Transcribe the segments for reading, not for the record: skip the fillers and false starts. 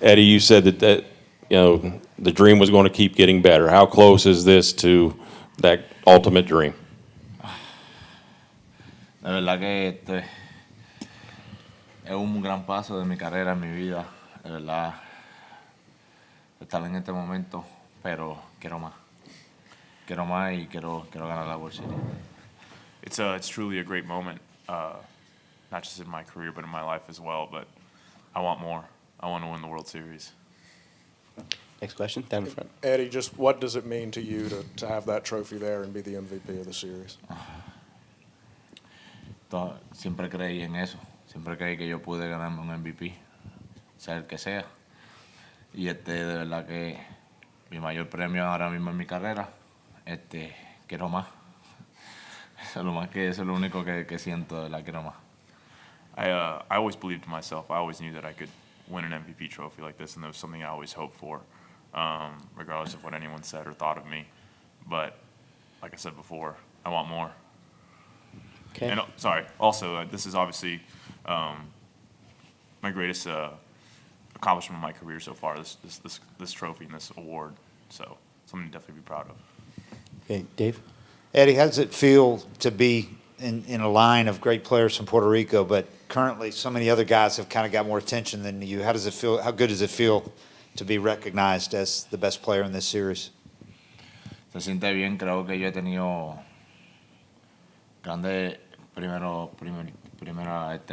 Eddie, you said that the dream was going to keep getting better. How close is this to that ultimate dream? De verdad que es un gran paso de mi carrera, en mi vida. De verdad, estar en este momento, pero quiero más. Quiero más y quiero ganar la World Series. It's truly a great moment, not just in my career, but in my life as well. But I want more. I want to win the World Series. Next question, down in front. Eddie, just what does it mean to you to have that trophy there and be the MVP of the series? Siempre creí en eso. Siempre creí que yo pude ganarme un MVP, sea el que sea. Y de verdad que mi mayor premio ahora mismo en mi carrera, quiero más. Eso es lo único que siento, de verdad, quiero más. I always believed in myself. I always knew that I could win an MVP trophy like this, and that was something I always hoped for, regardless of what anyone said or thought of me. But like I said before, I want more. Okay. And also, this is obviously my greatest accomplishment in my career so far. This trophy and this award, so something to definitely be proud of. Okay, Dave. Eddie, how does it feel to be in a line of great players from Puerto Rico, but currently so many other guys have kind of got more attention than you? How does it feel? How good does it feel to be recognized as the best player in this series? Se siente bien. Creo que yo he tenido grandes primera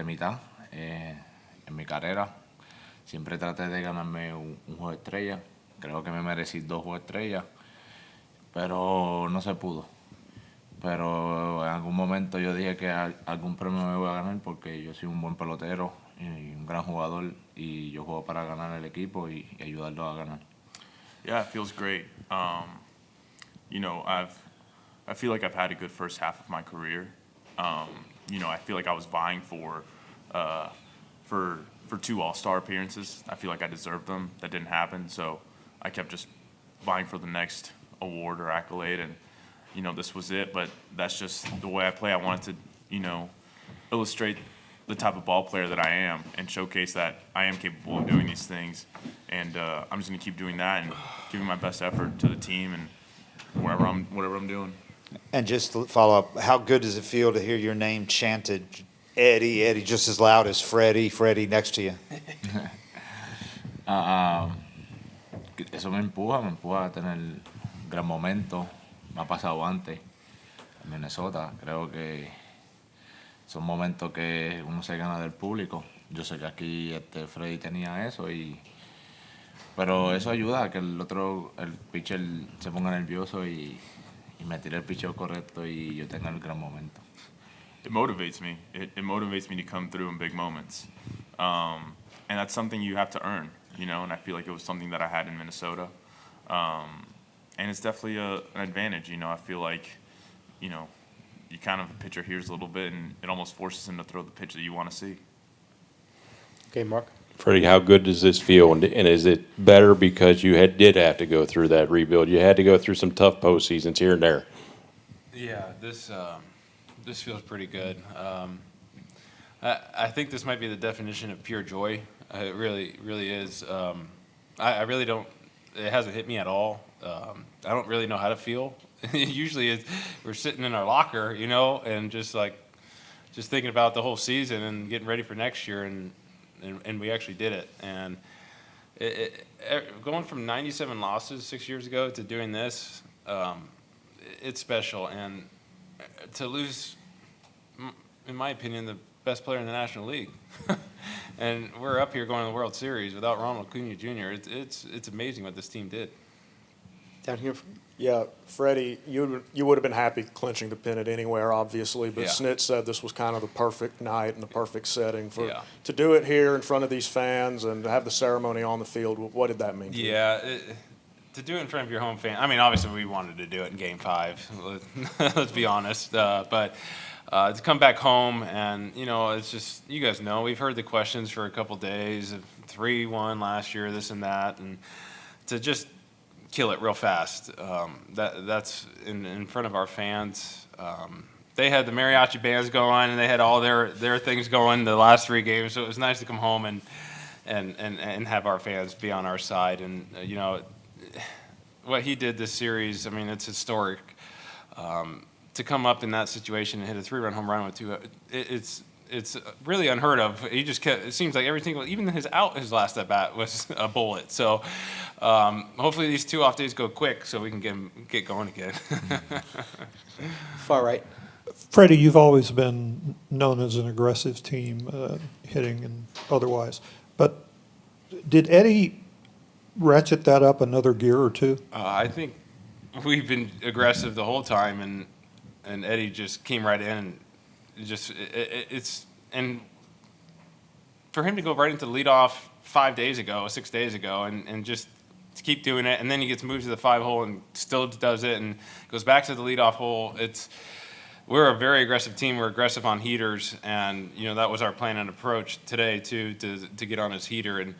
mitad en mi carrera. Siempre traté de ganarme un juego de estrella. Creo que me merecí 2 juegos de estrella, pero no se pudo. Pero en algún momento yo dije que algún premio me voy a ganar porque yo soy un buen pelotero y un gran jugador y yo juego para ganar el equipo y ayudarlo a ganar. Yeah, it feels great. I feel like I've had a good first half of my career. I feel like I was vying for 2 All-Star appearances. I feel like I deserved them. That didn't happen, so I kept just vying for the next award or accolade, and this was it. But that's just the way I play. I wanted to, illustrate the type of ball player that I am and showcase that I am capable of doing these things. And I'm just going to keep doing that and giving my best effort to the team and whatever I'm doing. And just to follow up, how good does it feel to hear your name chanted, Eddie, Eddie, just as loud as Freddie, Freddie next to you? Eso me empuja a tener un gran momento. Me ha pasado antes en Minnesota. Creo que son momentos que uno se gana del público. Yo sé que aquí Freddie tenía eso, pero eso ayuda a que el pitcher se ponga nervioso y me tire el pitcher correcto y yo tenga el gran momento. It motivates me. It motivates me to come through in big moments. And that's something you have to earn, and I feel like it was something that I had in Minnesota. And it's definitely an advantage, I feel like, you kind of pitcher hears a little bit and it almost forces him to throw the pitch that you want to see. Okay, Mark. Freddie, how good does this feel? And is it better because you did have to go through that rebuild? You had to go through some tough postseasons here and there. Yeah, this feels pretty good. I think this might be the definition of pure joy. It really is. I really don't. It hasn't hit me at all. I don't really know how to feel. Usually, we're sitting in our locker, and just thinking about the whole season and getting ready for next year, and we actually did it. And going from 97 losses 6 years ago to doing this, it's special. And to lose, in my opinion, the best player in the National League, and we're up here going to the World Series without Ronald Acuna Jr. It's amazing what this team did. Down here. Yeah, Freddie, you would have been happy clinching the pennant anywhere, obviously, but Yeah. Snit said this was kind of the perfect night and the perfect setting Yeah. to do it here in front of these fans and to have the ceremony on the field. What did that mean to you? Yeah, to do it in front of your home fan. I mean, obviously we wanted to do it in Game 5. Let's be honest. But to come back home and, it's just, you guys know, we've heard the questions for a couple days, 3-1 last year, this and that, and to just kill it real fast. That's in front of our fans. They had the mariachi bands going and they had all their things going the last 3 games, so it was nice to come home and have our fans be on our side. And you know, what he did this series, I mean, it's historic. To come up in that situation and hit a 3-run home run with two, it's really unheard of. He just kept. It seems like every single, even his last at bat was a bullet. So hopefully these 2 off days go quick so we can get going again. Far right. Freddie, you've always been known as an aggressive team, hitting and otherwise. But did Eddie ratchet that up another gear or two? I think we've been aggressive the whole time, and Eddie just came right in and just it's and for him to go right into the leadoff 6 days ago, and just to keep doing it, and then he gets moved to the 5 hole and still does it and goes back to the leadoff hole. We're a very aggressive team. We're aggressive on heaters, and you know that was our plan and approach today too, to get on his heater. And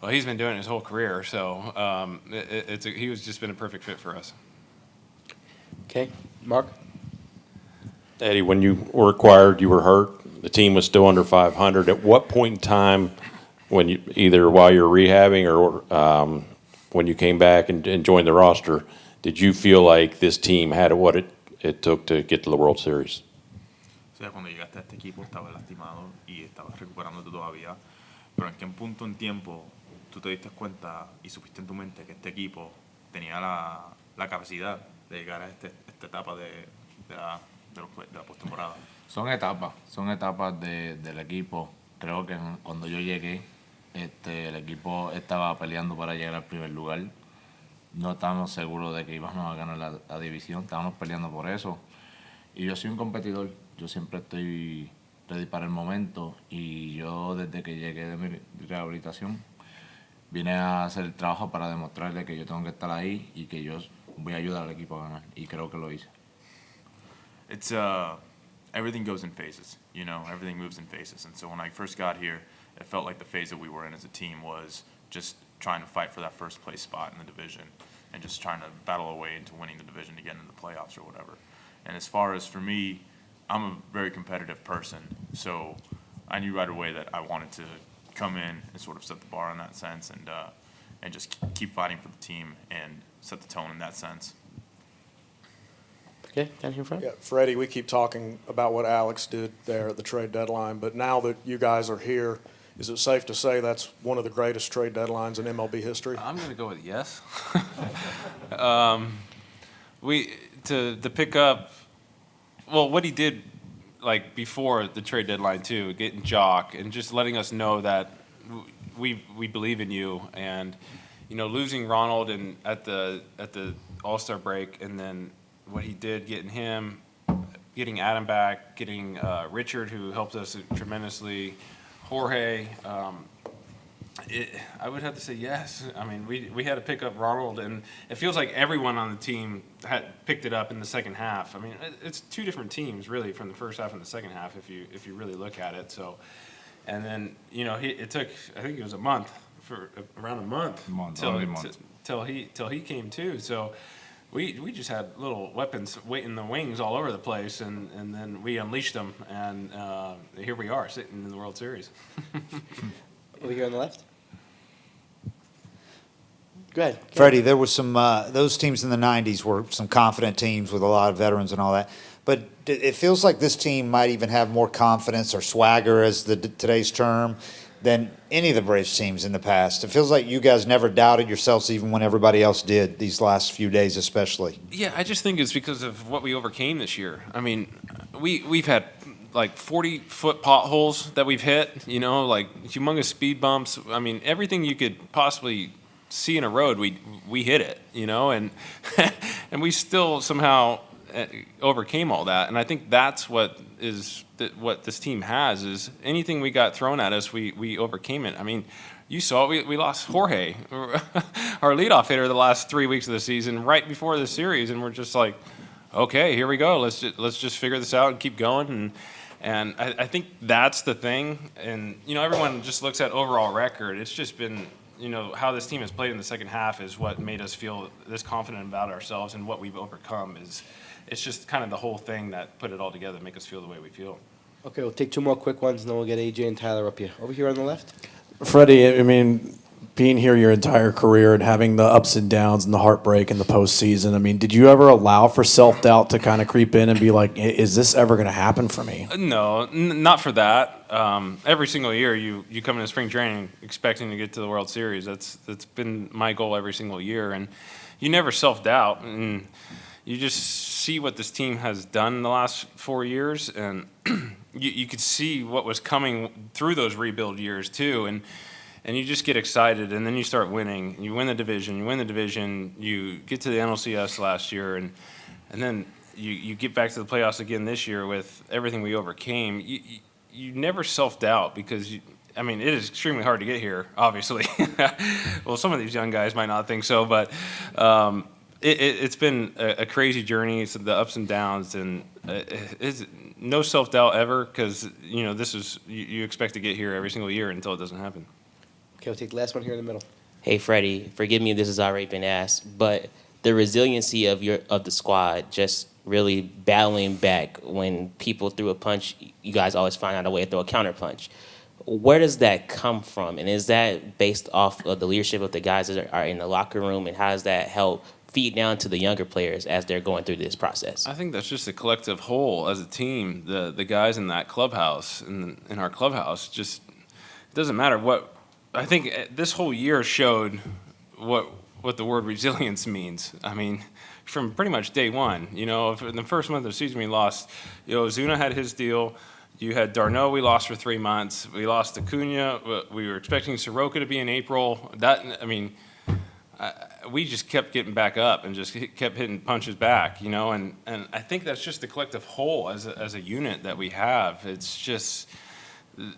well, he's been doing it his whole career, so he was just been a perfect fit for us. Okay, Mark. Eddie, when you were acquired, you were hurt. The team was still under 500. At what point in time, when you either while you're rehabbing or when you came back and joined the roster, did you feel like this team had what it took to get to the World Series? O sea, cuando llegaste a este equipo estabas lastimado y estabas recuperándote todavía, pero ¿en qué punto en tiempo tú te diste cuenta y supiste en tu mente que este equipo tenía la capacidad de llegar a esta etapa de la postemporada? Son etapas del equipo. Creo que cuando yo llegué, el equipo estaba peleando para llegar al primer lugar. No estábamos seguros de que íbamos a ganar la división, estábamos peleando por eso. Y yo soy un competidor, yo siempre estoy ready para el momento, y yo desde que llegué de mi rehabilitación vine a hacer el trabajo para demostrarle que yo tengo que estar ahí y que yo voy a ayudar al equipo a ganar, y creo que lo hice. It's everything goes in phases, you know, everything moves in phases. And so when I first got here, it felt like the phase that we were in as a team was just trying to fight for that first place spot in the division and just trying to battle our way into winning the division to get into the playoffs or whatever. And as far as for me, I'm a very competitive person, so I knew right away that I wanted to come in and sort of set the bar in that sense, and just keep fighting for the team and set the tone in that sense. Okay, down here in front. Yeah, Freddie, we keep talking about what Alex did there at the trade deadline, but now that you guys are here, is it safe to say that's one of the greatest trade deadlines in MLB history? I'm going to go with yes. To pick up, well, what he did like before the trade deadline too, getting Jock and just letting us know that we believe in you, and you know, losing Ronald and at the All-Star break, and then what he did getting him, getting Adam back, getting Richard, who helped us tremendously, Jorge. I would have to say yes. I mean, we had to pick up Ronald, and it feels like everyone on the team had picked it up in the second half. I mean, it's 2 different teams really from the first half and the second half if you really look at it. So, and then you know, it took, I think it was around a month till he came too. So we just had little weapons waiting in the wings all over the place, and then we unleashed them, and here we are sitting in the World Series. Over here on the left. Go ahead. Ken. Freddie, there was some those teams in the 90s were some confident teams with a lot of veterans and all that. But it feels like this team might even have more confidence or swagger, as today's term, than any of the Braves teams in the past. It feels like you guys never doubted yourselves even when everybody else did, these last few days especially. Yeah, I just think it's because of what we overcame this year. I mean, we've had like 40-foot potholes that we've hit, you know, like humongous speed bumps. I mean, everything you could possibly see in a road, we hit it, you know, and and we still somehow overcame all that. And I think that's what this team has, is anything we got thrown at us, we overcame it. I mean, you saw we lost Jorge, our leadoff hitter, the last 3 weeks of the season, right before the series, and we're just like, okay, here we go. Let's just figure this out and keep going. And I think that's the thing. And you know, everyone just looks at overall record. It's just been, you know, how this team has played in the second half is what made us feel this confident about ourselves, and what we've overcome is. It's just kind of the whole thing that put it all together, make us feel the way we feel. Okay, we'll take 2 more quick ones, and then we'll get AJ and Tyler up here. Over here on the left. Freddie, I mean, being here your entire career and having the ups and downs and the heartbreak in the postseason, I mean, did you ever allow for self-doubt to kind of creep in and be like, is this ever going to happen for me? No, not for that. Every single year, you come into spring training expecting to get to the World Series. That's been my goal every single year, and you never self-doubt, and you just see what this team has done in the last 4 years, and you could see what was coming through those rebuild years too, and you just get excited, and then you start winning. You win the division. You get to the NLCS last year, and then you get back to the playoffs again this year with everything we overcame. You never self-doubt because, I mean, it is extremely hard to get here, obviously. Well, some of these young guys might not think so, but it's been a crazy journey. It's the ups and downs, and it's no self-doubt ever because, this is you expect to get here every single year until it doesn't happen. Okay, we'll take the last one here in the middle. Hey, Freddie, forgive me if this has already been asked, but the resiliency of the squad, just really battling back when people threw a punch, you guys always find out a way to throw a counter punch. Where does that come from? And is that based off of the leadership of the guys that are in the locker room? And how does that help feed down to the younger players as they're going through this process? I think that's just a collective whole as a team. The guys in that clubhouse, in our clubhouse, just it doesn't matter what. I think this whole year showed what the word resilience means. I mean, from pretty much day one. In the first month of the season we lost, Ozuna had his deal. You had Darno, we lost for 3 months. We lost Acuna. We were expecting Soroka to be in April. We just kept getting back up and just kept hitting punches back, and I think that's just the collective whole as a unit that we have. It's just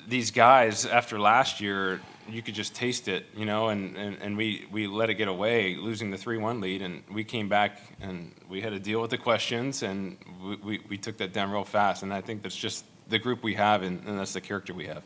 these guys after last year, you could just taste it, and we let it get away, losing the 3-1 lead, and we came back and we had to deal with the questions, and we took that down real fast, and I think that's just the group we have, and that's the character we have.